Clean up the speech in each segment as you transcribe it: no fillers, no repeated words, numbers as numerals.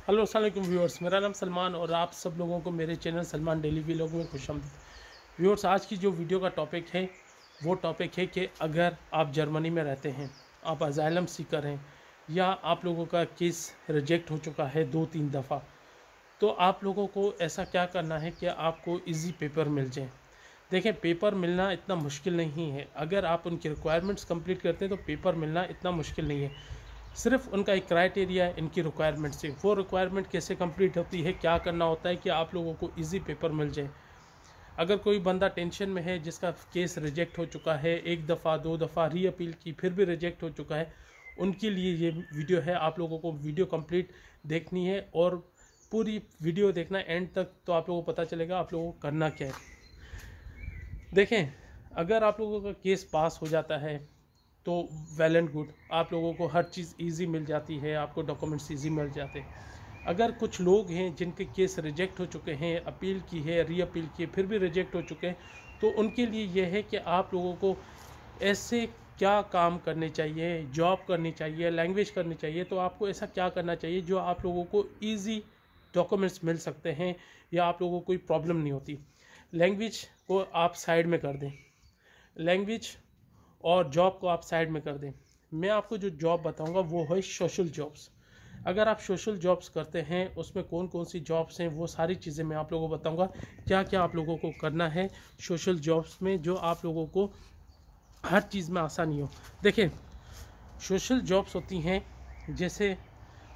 Hello अस्सलाम वालेकुम viewers, मेरा नाम सलमान और आप सब लोगों को मेरे चैनल सलमान डेली व्लॉग में खुशामदीद। व्यूअर्स, आज की जो वीडियो का टॉपिक है वो टॉपिक है कि अगर आप जर्मनी में रहते हैं, आप अजाइलम सीकर हैं या आप लोगों का केस रिजेक्ट हो चुका है 2-3 दफ़ा, तो आप लोगों को ऐसा क्या करना है कि आपको इजी पेपर मिल जाए। देखें, पेपर मिलना इतना मुश्किल नहीं है। अगर आप उनकी रिक्वायरमेंट्स कंप्लीट करते हैं तो पेपर मिलना इतना मुश्किल नहीं है। सिर्फ उनका एक क्राइटेरिया है, इनकी रिक्वायरमेंट से। वो रिक्वायरमेंट कैसे कंप्लीट होती है, क्या करना होता है कि आप लोगों को इजी पेपर मिल जाए। अगर कोई बंदा टेंशन में है, जिसका केस रिजेक्ट हो चुका है, 1 दफ़ा 2 दफ़ा री अपील की फिर भी रिजेक्ट हो चुका है, उनके लिए ये वीडियो है। आप लोगों को वीडियो कंप्लीट देखनी है और पूरी वीडियो देखना एंड तक, तो आप लोगों को पता चलेगा आप लोगों को करना क्या है। देखें, अगर आप लोगों का केस पास हो जाता है तो वेल एंड गुड, आप लोगों को हर चीज़ इजी मिल जाती है, आपको डॉक्यूमेंट्स इजी मिल जाते हैं। अगर कुछ लोग हैं जिनके केस रिजेक्ट हो चुके हैं, अपील की है, री अपील की है, फिर भी रिजेक्ट हो चुके हैं, तो उनके लिए यह है कि आप लोगों को ऐसे क्या काम करने चाहिए, जॉब करनी चाहिए, लैंग्वेज करनी चाहिए। तो आपको ऐसा क्या करना चाहिए जो आप लोगों को ईजी डॉक्यूमेंट्स मिल सकते हैं या आप लोगों को कोई प्रॉब्लम नहीं होती। लैंग्वेज को आप साइड में कर दें, लैंग्वेज और जॉब को आप साइड में कर दें। मैं आपको जो जॉब बताऊंगा वो है सोशल जॉब्स। अगर आप सोशल जॉब्स करते हैं, उसमें कौन कौन सी जॉब्स हैं, वो सारी चीज़ें मैं आप लोगों को बताऊंगा। क्या क्या आप लोगों को करना है सोशल जॉब्स में, जो आप लोगों को हर चीज़ में आसानी हो। देखें, सोशल जॉब्स होती हैं, जैसे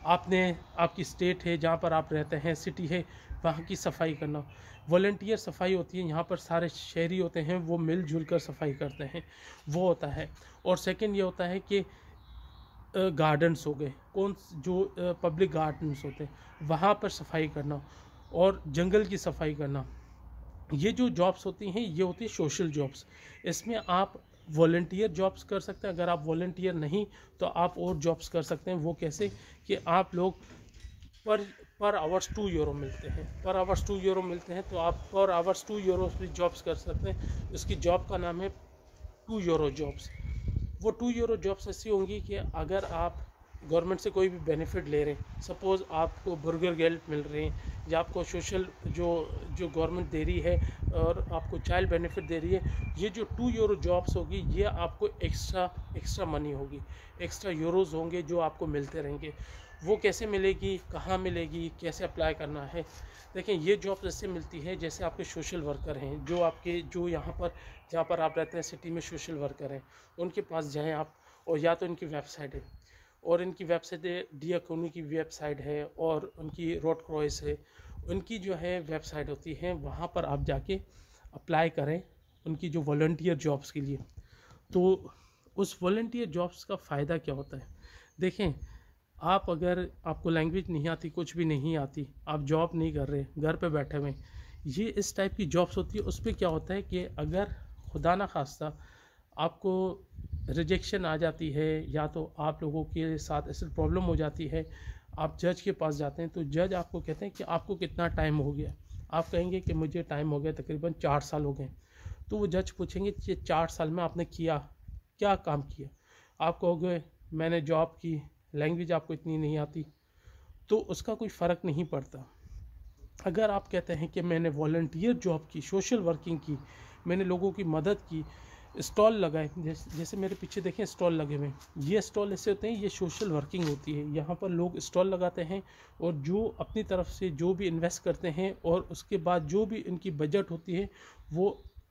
आपने, आपकी स्टेट है जहाँ पर आप रहते हैं, सिटी है, वहाँ की सफाई करना। वॉलंटियर सफाई होती है, यहाँ पर सारे शहरी होते हैं, वो मिलजुल कर सफाई करते हैं, वो होता है। और सेकंड ये होता है कि गार्डन्स हो गए, कौन जो पब्लिक गार्डन्स होते हैं वहाँ पर सफाई करना और जंगल की सफाई करना। ये जो जॉब्स होती हैं ये होती है सोशल जॉब्स। इसमें आप वॉलंटियर जॉब्स कर सकते हैं। अगर आप वॉलंटियर नहीं तो आप और जॉब्स कर सकते हैं। वो कैसे कि आप लोग पर पर आवर्स 2 यूरो मिलते हैं, पर आवर्स 2 यूरो मिलते हैं, तो आप पर आवर्स 2 यूरो भी जॉब्स कर सकते हैं। इसकी जॉब का नाम है 2 यूरो जॉब्स। वो 2 यूरो जॉब्स ऐसी होंगी कि अगर आप गवर्नमेंट से कोई भी बेनिफिट ले रहे हैं, सपोज़ आपको बर्गर गेल्ट मिल रहे हैं या आपको सोशल जो जो गवर्नमेंट दे रही है और आपको चाइल्ड बेनिफिट दे रही है, ये जो 2 यूरो जॉब्स होगी ये आपको एक्स्ट्रा मनी होगी, एक्स्ट्रा यूरोज़ होंगे जो आपको मिलते रहेंगे। वो कैसे मिलेगी, कहाँ मिलेगी, कैसे अप्लाई करना है। देखें, ये जॉब ऐसे मिलती है जैसे आपके सोशल वर्कर हैं, जो आपके जो यहाँ पर जहाँ पर आप रहते हैं सिटी में सोशल वर्कर हैं, उनके पास जाएं आप। और या तो इनकी वेबसाइट है, और इनकी वेबसाइट है डियाकोनी की वेबसाइट है, और उनकी रोड क्रॉस है, उनकी जो है वेबसाइट होती है, वहाँ पर आप जाके अप्लाई करें उनकी जो वॉलंटियर जॉब्स के लिए। तो उस वॉलंटियर जॉब्स का फ़ायदा क्या होता है। देखें, आप अगर आपको लैंग्वेज नहीं आती, कुछ भी नहीं आती, आप जॉब नहीं कर रहे, घर पे बैठे हुए, ये इस टाइप की जॉब्स होती है। उस पर क्या होता है कि अगर खुदा ना खास्ता आपको रिजेक्शन आ जाती है या तो आप लोगों के साथ ऐसी प्रॉब्लम हो जाती है, आप जज के पास जाते हैं तो जज आपको कहते हैं कि आपको कितना टाइम हो गया। आप कहेंगे कि मुझे टाइम हो गया, तकरीबन 4 साल हो गए। तो वो जज पूछेंगे कि 4 साल में आपने किया क्या, काम किया। आप कहोगे मैंने जॉब की, लैंग्वेज आपको इतनी नहीं आती, तो उसका कोई फ़र्क नहीं पड़ता। अगर आप कहते हैं कि मैंने वॉलंटियर जॉब की, सोशल वर्किंग की, मैंने लोगों की मदद की, स्टॉल लगाए, जैसे मेरे पीछे देखें स्टॉल लगे हुए हैं, ये स्टॉल ऐसे होते हैं, ये सोशल वर्किंग होती है। यहाँ पर लोग स्टॉल लगाते हैं और जो अपनी तरफ से जो भी इन्वेस्ट करते हैं और उसके बाद जो भी इनकी बजट होती है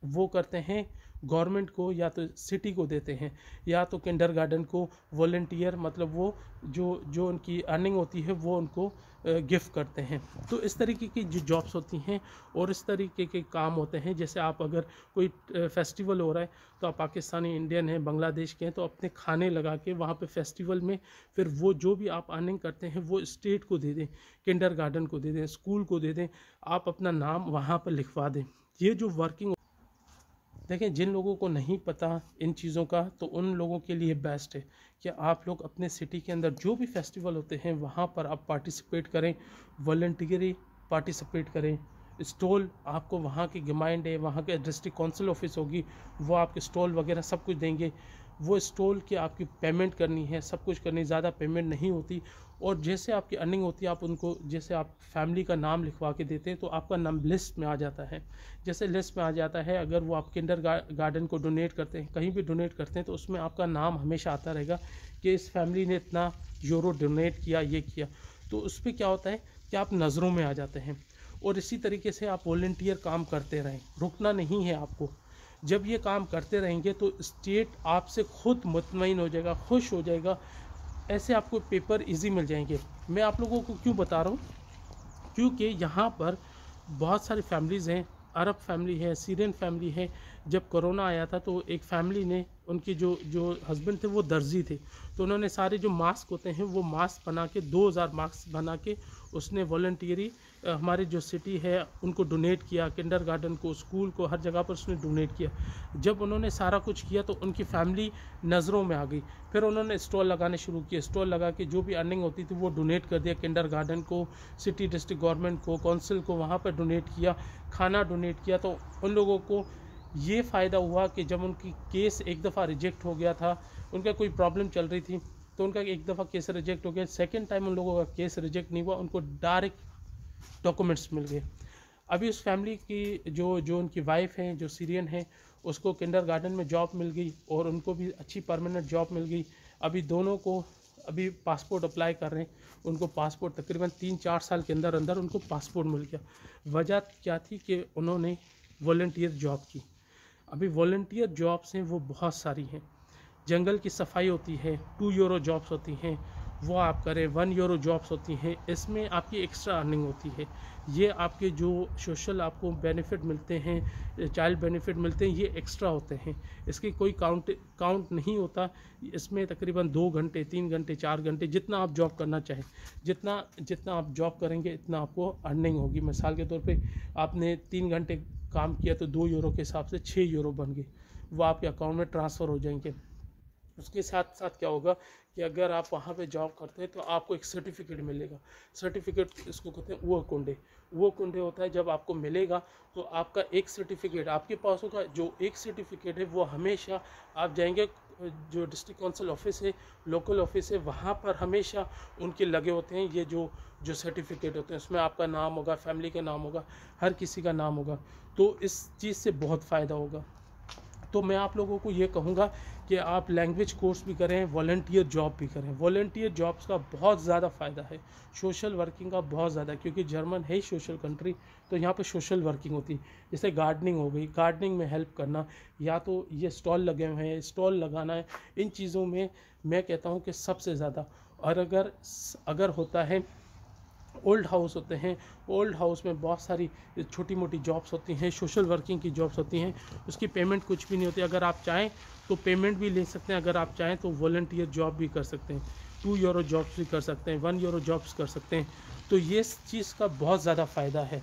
वो करते हैं, गवर्नमेंट को या तो सिटी को देते हैं, या तो किंडरगार्टन को वॉलंटियर, मतलब वो जो जो उनकी अर्निंग होती है वो उनको गिफ्ट करते हैं। तो इस तरीके की जो जॉब्स होती हैं और इस तरीके के काम होते हैं। जैसे आप अगर कोई फेस्टिवल हो रहा है, तो आप पाकिस्तानी, इंडियन हैं, बांग्लादेश के हैं, तो अपने खाने लगा के वहाँ पे फेस्टिवल में फिर वो जो भी आप अर्निंग करते हैं वो स्टेट को दे दें, किंडरगार्टन को दे दें, स्कूल को दे दें, आप अपना नाम वहाँ पर लिखवा दें। ये जो वर्किंग, देखें, जिन लोगों को नहीं पता इन चीज़ों का, तो उन लोगों के लिए बेस्ट है कि आप लोग अपने सिटी के अंदर जो भी फेस्टिवल होते हैं वहाँ पर आप पार्टिसिपेट करें, वॉलंटियरी पार्टिसिपेट करें। स्टॉल आपको वहाँ की गवर्नमेंट है, वहाँ के डिस्ट्रिक्ट काउंसिल ऑफिस होगी, वो आपके स्टॉल वगैरह सब कुछ देंगे। वो स्टॉल की आपकी पेमेंट करनी है, सब कुछ करनी, ज़्यादा पेमेंट नहीं होती। और जैसे आपकी अर्निंग होती है आप उनको, जैसे आप फैमिली का नाम लिखवा के देते हैं तो आपका नाम लिस्ट में आ जाता है। जैसे लिस्ट में आ जाता है, अगर वो आप किंडर गार्डन को डोनेट करते हैं, कहीं भी डोनेट करते हैं, तो उसमें आपका नाम हमेशा आता रहेगा कि इस फैमिली ने इतना यूरो डोनेट किया, ये किया। तो उस पर क्या होता है कि आप नज़रों में आ जाते हैं। और इसी तरीके से आप वॉलंटियर काम करते रहें, रुकना नहीं है आपको। जब ये काम करते रहेंगे तो स्टेट आपसे खुद मुतमईन हो जाएगा, खुश हो जाएगा। ऐसे आपको पेपर इजी मिल जाएंगे। मैं आप लोगों को क्यों बता रहा हूँ, क्योंकि यहाँ पर बहुत सारी फैमिलीज़ हैं, अरब फैमिली है, सीरियन फैमिली है। जब कोरोना आया था तो एक फैमिली ने, उनके जो हस्बैंड थे वो दर्जी थे, तो उन्होंने सारे जो मास्क होते हैं वो मास्क बना के 2000 मास्क बना के उसने वॉलंटियरी हमारे जो सिटी है उनको डोनेट किया, किंडर गार्डन को, स्कूल को, हर जगह पर उसने डोनेट किया। जब उन्होंने सारा कुछ किया तो उनकी फैमिली नज़रों में आ गई। फिर उन्होंने स्टॉल लगाने शुरू किए, स्टॉल लगा के जो भी अर्निंग होती थी वो डोनेट कर दिया किंडर गार्डन को, सिटी डिस्ट्रिक्ट गवर्नमेंट को, काउंसिल को, वहाँ पर डोनेट किया, खाना डोनेट किया। तो उन लोगों को ये फ़ायदा हुआ कि जब उनकी केस एक दफ़ा रिजेक्ट हो गया था, उनका कोई प्रॉब्लम चल रही थी तो उनका एक दफ़ा केस रिजेक्ट हो गया, सेकंड टाइम उन लोगों का केस रिजेक्ट नहीं हुआ, उनको डायरेक्ट डॉक्यूमेंट्स मिल गए। अभी उस फैमिली की जो उनकी वाइफ हैं, जो सीरियन है, उसको किंडर गार्डन में जॉब मिल गई और उनको भी अच्छी परमानेंट जॉब मिल गई। अभी दोनों को अभी पासपोर्ट अप्लाई कर रहे हैं, उनको पासपोर्ट तकरीबन 3-4 साल के अंदर अंदर उनको पासपोर्ट मिल गया। वजह क्या थी कि उन्होंने वॉलंटियर जॉब की। अभी वॉलंटियर जॉब्स हैं वो बहुत सारी हैं। जंगल की सफाई होती है, 2 यूरो जॉब्स होती हैं, वो आप करें। 1 यूरो जॉब्स होती हैं, इसमें आपकी एक्स्ट्रा अर्निंग होती है। ये आपके जो सोशल आपको बेनिफिट मिलते हैं, चाइल्ड बेनिफिट मिलते हैं, ये एक्स्ट्रा होते हैं। इसकी कोई काउंट नहीं होता। इसमें तकरीबन 2 घंटे, 3 घंटे, 4 घंटे, जितना आप जॉब करना चाहें, जितना आप जॉब करेंगे इतना आपको अर्निंग होगी। मिसाल के तौर पे आपने 3 घंटे काम किया तो 2 यूरो के हिसाब से 6 यूरो बन गए, वो आपके अकाउंट में ट्रांसफ़र हो जाएंगे। उसके साथ साथ क्या होगा कि अगर आप वहाँ पे जॉब करते हैं तो आपको एक सर्टिफिकेट मिलेगा। सर्टिफिकेट इसको कहते हैं वो कुंडे होता है। जब आपको मिलेगा तो आपका एक सर्टिफिकेट आपके पास होगा। जो एक सर्टिफिकेट है वो हमेशा आप जाएंगे, जो डिस्ट्रिक्ट काउंसिल ऑफिस है, लोकल ऑफिस है, वहाँ पर हमेशा उनके लगे होते हैं ये जो सर्टिफिकेट होते हैं। उसमें आपका नाम होगा, फैमिली का नाम होगा, हर किसी का नाम होगा। तो इस चीज़ से बहुत फ़ायदा होगा। तो मैं आप लोगों को ये कहूँगा कि आप लैंग्वेज कोर्स भी करें, वॉलंटियर जॉब भी करें। वॉलंटियर जॉब्स का बहुत ज़्यादा फ़ायदा है, सोशल वर्किंग का बहुत ज़्यादा, क्योंकि जर्मन है सोशल कंट्री, तो यहाँ पे सोशल वर्किंग होती है। जैसे गार्डनिंग हो गई, गार्डनिंग में हेल्प करना, या तो ये स्टॉल लगे हुए हैं, स्टॉल लगाना है, इन चीज़ों में मैं कहता हूँ कि सबसे ज़्यादा। और अगर होता है ओल्ड हाउस होते हैं, ओल्ड हाउस में बहुत सारी छोटी मोटी जॉब्स होती हैं, सोशल वर्किंग की जॉब्स होती हैं, उसकी पेमेंट कुछ भी नहीं होती। अगर आप चाहें तो पेमेंट भी ले सकते हैं, अगर आप चाहें तो वॉलंटियर जॉब भी कर सकते हैं, 2 यूरो जॉब्स भी कर सकते हैं, 1 यूरो जॉब्स कर सकते हैं। तो ये चीज़ का बहुत ज़्यादा फ़ायदा है।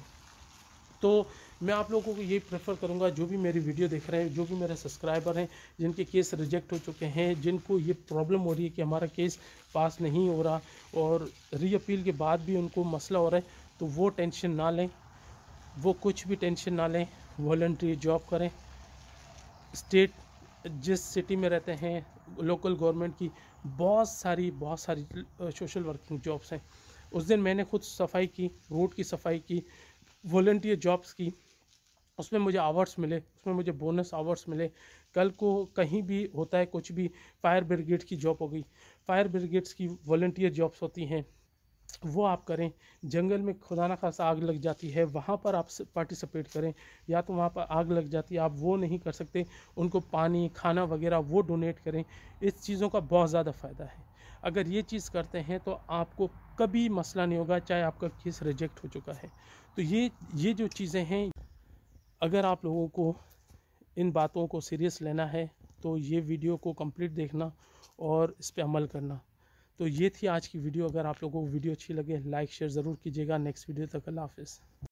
तो मैं आप लोगों को ये प्रेफर करूँगा, जो भी मेरी वीडियो देख रहे हैं, जो भी मेरे सब्सक्राइबर हैं, जिनके केस रिजेक्ट हो चुके हैं, जिनको ये प्रॉब्लम हो रही है कि हमारा केस पास नहीं हो रहा और री अपील के बाद भी उनको मसला हो रहा है, तो वो टेंशन ना लें, वो कुछ भी टेंशन ना लें। वॉलंटरी जॉब करें। स्टेट जिस सिटी में रहते हैं, लोकल गवर्नमेंट की बहुत सारी सोशल वर्किंग जॉब्स हैं। उस दिन मैंने खुद सफाई की, रोड की सफाई की, वॉलंटियर जॉब्स की, उसमें मुझे आवर्स मिले, उसमें मुझे बोनस आवर्स मिले। कल को कहीं भी होता है कुछ भी, फायर ब्रिगेड की जॉब हो गई, फायर ब्रिगेड्स की वॉलंटियर जॉब्स होती हैं, वो आप करें। जंगल में खुदा ना खासा आग लग जाती है, वहाँ पर आप पार्टिसिपेट करें। या तो वहाँ पर आग लग जाती है, आप वो नहीं कर सकते, उनको पानी, खाना वगैरह वो डोनेट करें। इस चीज़ों का बहुत ज़्यादा फ़ायदा है। अगर ये चीज़ करते हैं तो आपको कभी मसला नहीं होगा, चाहे आपका केस रिजेक्ट हो चुका है। तो ये जो चीज़ें हैं, अगर आप लोगों को इन बातों को सीरियस लेना है तो ये वीडियो को कंप्लीट देखना और इस पे अमल करना। तो ये थी आज की वीडियो। अगर आप लोगों को वीडियो अच्छी लगे, लाइक शेयर ज़रूर कीजिएगा। नेक्स्ट वीडियो तक अल्लाह हाफ़िज़।